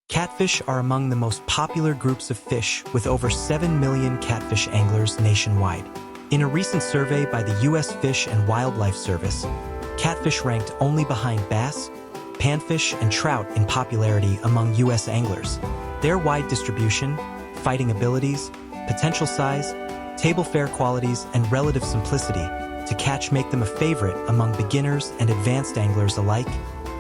Catfish are among the most popular groups of fish, with over 7 million catfish anglers nationwide. In a recent survey by the U.S. Fish and Wildlife Service, catfish ranked only behind bass, panfish, and trout in popularity among U.S. anglers. Their wide distribution, fighting abilities, potential size, table fare qualities, and relative simplicity to catch make them a favorite among beginners and advanced anglers alike,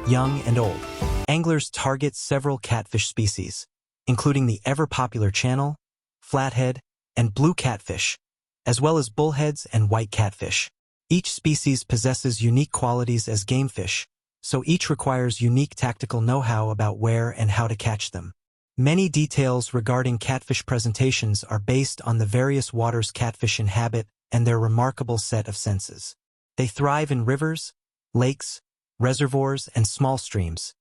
young and old. Anglers target several catfish species, including the ever-popular channel, flathead, and blue catfish, as well as bullheads and white catfish. Each species possesses unique qualities as game fish, so each requires unique tactical know-how about where and how to catch them. Many details regarding catfish presentations are based on the various waters catfish inhabit and their remarkable set of senses. They thrive in rivers, lakes, reservoirs, and small streams,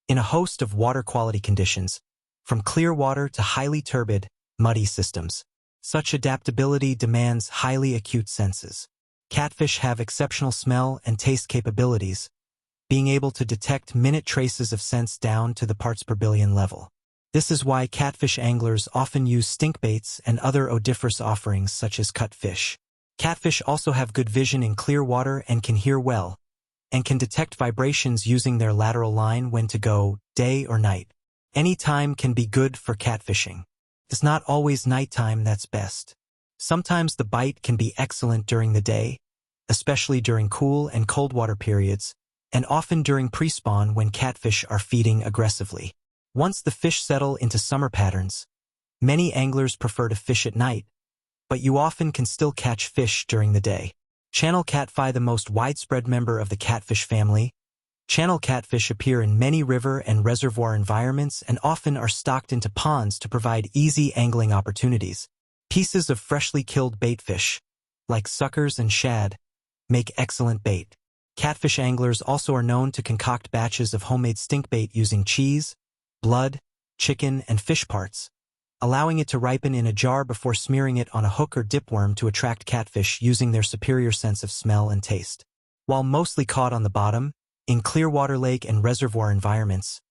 in a host of water quality conditions, from clear water to highly turbid, muddy systems. Such adaptability demands highly acute senses. Catfish have exceptional smell and taste capabilities, being able to detect minute traces of scents down to the parts per billion level. This is why catfish anglers often use stink baits and other odoriferous offerings such as cut fish. Catfish also have good vision in clear water and can hear well, and can detect vibrations using their lateral line when to go, day or night. Any time can be good for catfishing. It's not always nighttime that's best. Sometimes the bite can be excellent during the day, especially during cool and cold water periods, and often during pre-spawn when catfish are feeding aggressively. Once the fish settle into summer patterns, many anglers prefer to fish at night, but you often can still catch fish during the day. Channel catfish, the most widespread member of the catfish family. Channel catfish appear in many river and reservoir environments and often are stocked into ponds to provide easy angling opportunities. Pieces of freshly killed baitfish, like suckers and shad, make excellent bait. Catfish anglers also are known to concoct batches of homemade stink bait using cheese, blood, chicken, and fish parts, allowing it to ripen in a jar before smearing it on a hook or dipworm to attract catfish using their superior sense of smell and taste. While mostly caught on the bottom, in clear water lake and reservoir environments,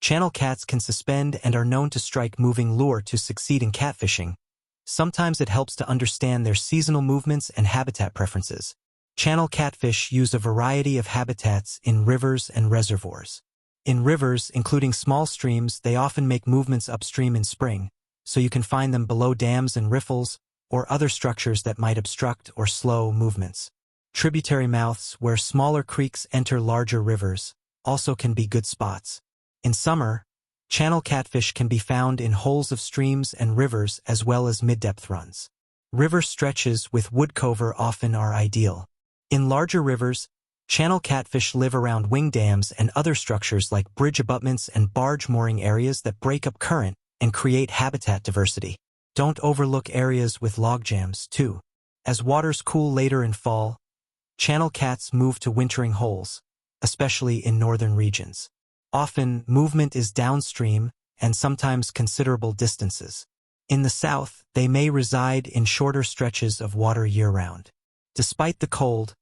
channel cats can suspend and are known to strike moving lure to succeed in catfishing. Sometimes it helps to understand their seasonal movements and habitat preferences. Channel catfish use a variety of habitats in rivers and reservoirs. In rivers, including small streams, they often make movements upstream in spring, so you can find them below dams and riffles or other structures that might obstruct or slow movements. Tributary mouths, where smaller creeks enter larger rivers, also can be good spots. In summer, channel catfish can be found in holes of streams and rivers as well as mid-depth runs. River stretches with wood cover often are ideal. In larger rivers, channel catfish live around wing dams and other structures like bridge abutments and barge mooring areas that break up current and create habitat diversity. Don't overlook areas with logjams, too. As waters cool later in fall, channel cats move to wintering holes, especially in northern regions. Often, movement is downstream and sometimes considerable distances. In the south, they may reside in shorter stretches of water year-round. Despite the cold,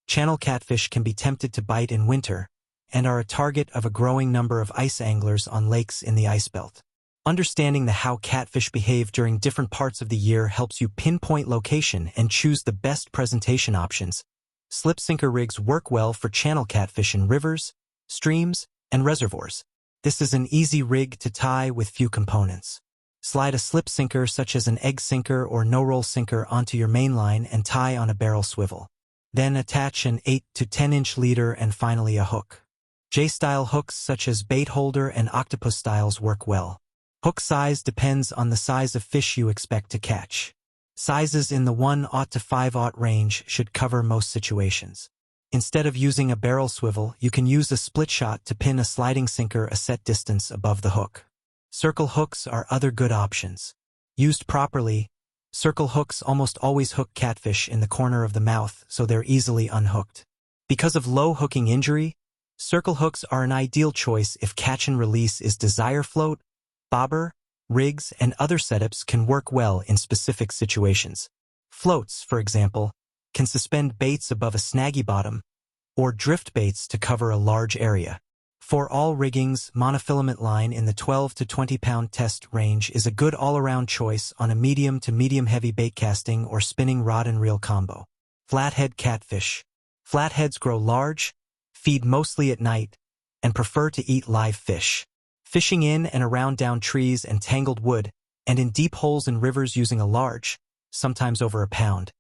channel catfish can be tempted to bite in winter and are a target of a growing number of ice anglers on lakes in the ice belt. Understanding how catfish behave during different parts of the year helps you pinpoint location and choose the best presentation options. Slip sinker rigs work well for channel catfish in rivers, streams, and reservoirs. This is an easy rig to tie with few components. Slide a slip sinker such as an egg sinker or no-roll sinker onto your main line and tie on a barrel swivel. Then attach an 8 to 10-inch leader and finally a hook. J-style hooks such as bait holder and octopus styles work well. Hook size depends on the size of fish you expect to catch. Sizes in the 1/0 to 5/0 range should cover most situations. Instead of using a barrel swivel, you can use a split shot to pin a sliding sinker a set distance above the hook. Circle hooks are other good options. Used properly, circle hooks almost always hook catfish in the corner of the mouth so they're easily unhooked. Because of low hooking injury, circle hooks are an ideal choice if catch and release is desire float. Bobber, rigs, and other setups can work well in specific situations. Floats, for example, can suspend baits above a snaggy bottom, or drift baits to cover a large area. For all riggings, monofilament line in the 12 to 20 pound test range is a good all-around choice on a medium to medium-heavy bait casting or spinning rod and reel combo. Flathead catfish. Flatheads grow large, feed mostly at night, and prefer to eat live fish. Fishing in and around down trees and tangled wood, and in deep holes in rivers using a large, sometimes over a pound,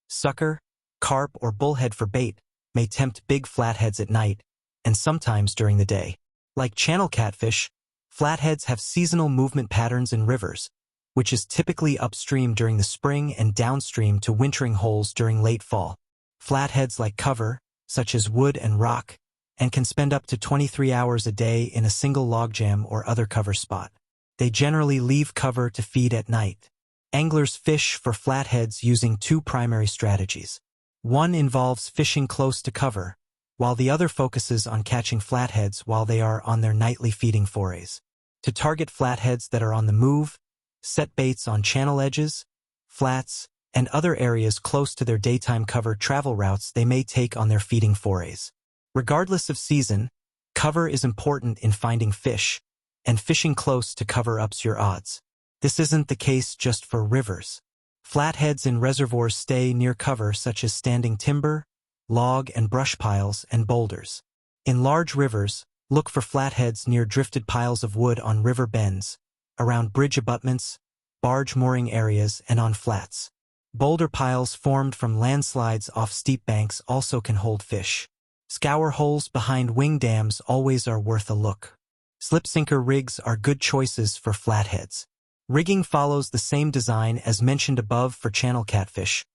sucker, carp, or bullhead for bait may tempt big flatheads at night, and sometimes during the day. Like channel catfish, flatheads have seasonal movement patterns in rivers, which is typically upstream during the spring and downstream to wintering holes during late fall. Flatheads like cover, such as wood and rock, and can spend up to 23 hours a day in a single logjam or other cover spot. They generally leave cover to feed at night. Anglers fish for flatheads using two primary strategies. One involves fishing close to cover, while the other focuses on catching flatheads while they are on their nightly feeding forays. To target flatheads that are on the move, set baits on channel edges, flats, and other areas close to their daytime cover travel routes they may take on their feeding forays. Regardless of season, cover is important in finding fish, and fishing close to cover ups your odds. This isn't the case just for rivers. Flatheads in reservoirs stay near cover such as standing timber, log and brush piles, and boulders. In large rivers, look for flatheads near drifted piles of wood on river bends, around bridge abutments, barge mooring areas, and on flats. Boulder piles formed from landslides off steep banks also can hold fish. Scour holes behind wing dams always are worth a look. Slip sinker rigs are good choices for flatheads. Rigging follows the same design as mentioned above for channel catfish,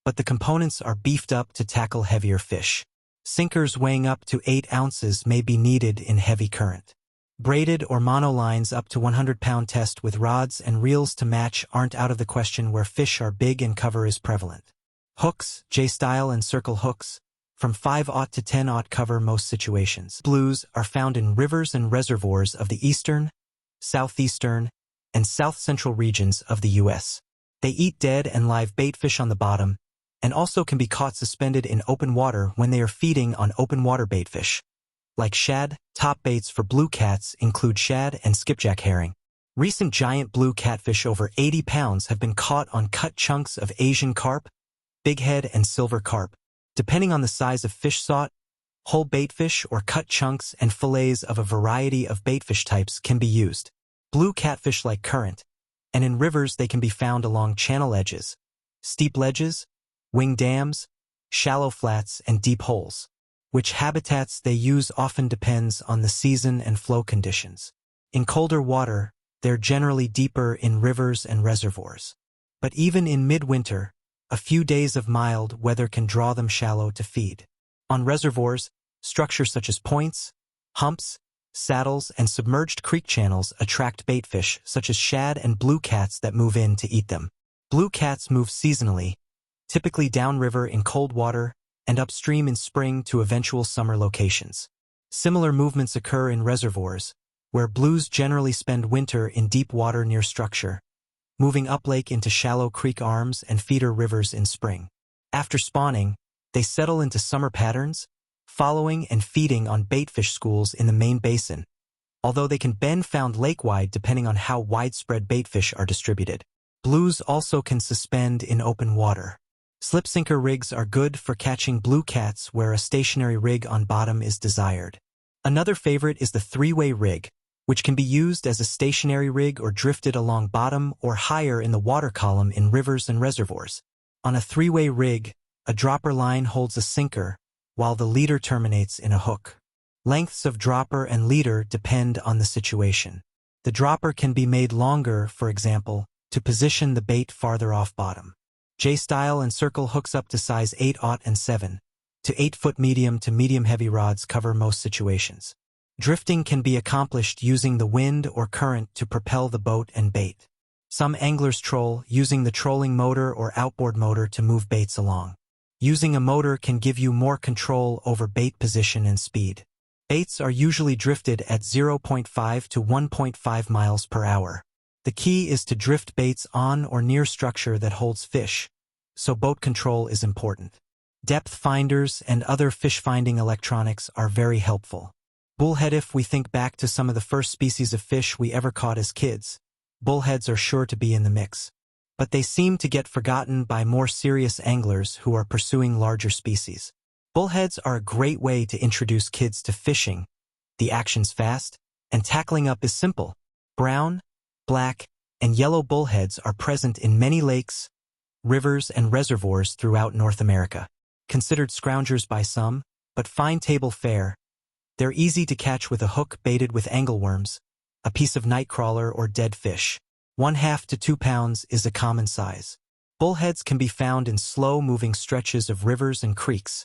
but the components are beefed up to tackle heavier fish. Sinkers weighing up to 8 ounces may be needed in heavy current. Braided or monolines up to 100-pound test with rods and reels to match aren't out of the question where fish are big and cover is prevalent. Hooks, J-style and circle hooks, from 5/0 to 10/0 cover most situations. Blues are found in rivers and reservoirs of the eastern, southeastern, and south-central regions of the U.S. They eat dead and live baitfish on the bottom, and also can be caught suspended in open water when they are feeding on open water baitfish. Like shad, top baits for blue cats include shad and skipjack herring. Recent giant blue catfish over 80 pounds have been caught on cut chunks of Asian carp, bighead, and silver carp. Depending on the size of fish sought, whole baitfish or cut chunks and fillets of a variety of baitfish types can be used. Blue catfish like current, and in rivers they can be found along channel edges, steep ledges, wing dams, shallow flats, and deep holes. Which habitats they use often depends on the season and flow conditions. In colder water, they're generally deeper in rivers and reservoirs. But even in midwinter, a few days of mild weather can draw them shallow to feed. On reservoirs, structures such as points, humps, saddles, and submerged creek channels attract baitfish such as shad and blue cats that move in to eat them. Blue cats move seasonally, typically downriver in cold water and upstream in spring to eventual summer locations. Similar movements occur in reservoirs, where blues generally spend winter in deep water near structure, moving uplake into shallow creek arms and feeder rivers in spring. After spawning, they settle into summer patterns, following and feeding on baitfish schools in the main basin, although they can be found lake-wide depending on how widespread baitfish are distributed. Blues also can suspend in open water. Slip sinker rigs are good for catching blue cats where a stationary rig on bottom is desired. Another favorite is the three-way rig, which can be used as a stationary rig or drifted along bottom or higher in the water column in rivers and reservoirs. On a three-way rig, a dropper line holds a sinker, while the leader terminates in a hook. Lengths of dropper and leader depend on the situation. The dropper can be made longer, for example, to position the bait farther off bottom. J-style and circle hooks up to size 8/0 and 7 to 8-foot medium to medium-heavy rods cover most situations. Drifting can be accomplished using the wind or current to propel the boat and bait. Some anglers troll using the trolling motor or outboard motor to move baits along. Using a motor can give you more control over bait position and speed. Baits are usually drifted at 0.5 to 1.5 miles per hour. The key is to drift baits on or near structure that holds fish, so boat control is important. Depth finders and other fish-finding electronics are very helpful. Bullhead. If we think back to some of the first species of fish we ever caught as kids, bullheads are sure to be in the mix. But they seem to get forgotten by more serious anglers who are pursuing larger species. Bullheads are a great way to introduce kids to fishing. The action's fast, and tackling up is simple. Brown, black, and yellow bullheads are present in many lakes, rivers, and reservoirs throughout North America. Considered scroungers by some, but fine table fare, they're easy to catch with a hook baited with angleworms, a piece of nightcrawler, or dead fish. 1/2 to 2 pounds is a common size. Bullheads can be found in slow-moving stretches of rivers and creeks,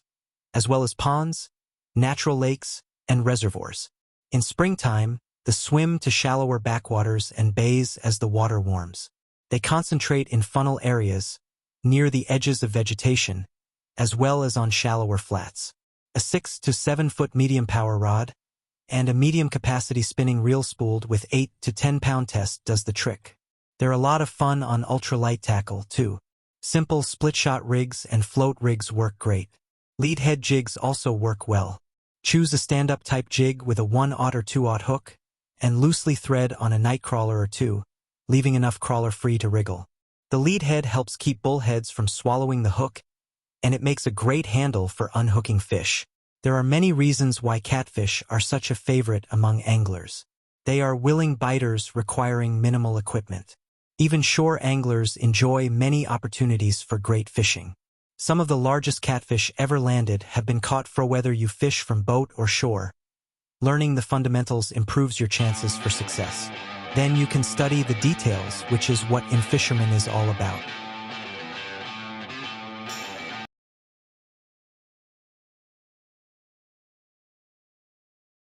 as well as ponds, natural lakes, and reservoirs. In springtime, they swim to shallower backwaters and bays as the water warms. They concentrate in funnel areas, near the edges of vegetation, as well as on shallower flats. A 6 to 7 foot medium power rod and a medium capacity spinning reel spooled with 8 to 10 pound test does the trick. They're a lot of fun on ultralight tackle, too. Simple split-shot rigs and float rigs work great. Lead head jigs also work well. Choose a stand-up type jig with a 1/0 or 2/0 hook, and loosely thread on a nightcrawler or two, leaving enough crawler free to wriggle. The lead head helps keep bullheads from swallowing the hook, and it makes a great handle for unhooking fish. There are many reasons why catfish are such a favorite among anglers. They are willing biters requiring minimal equipment. Even shore anglers enjoy many opportunities for great fishing. Some of the largest catfish ever landed have been caught. For whether you fish from boat or shore, learning the fundamentals improves your chances for success. Then you can study the details, which is what fisherman is all about.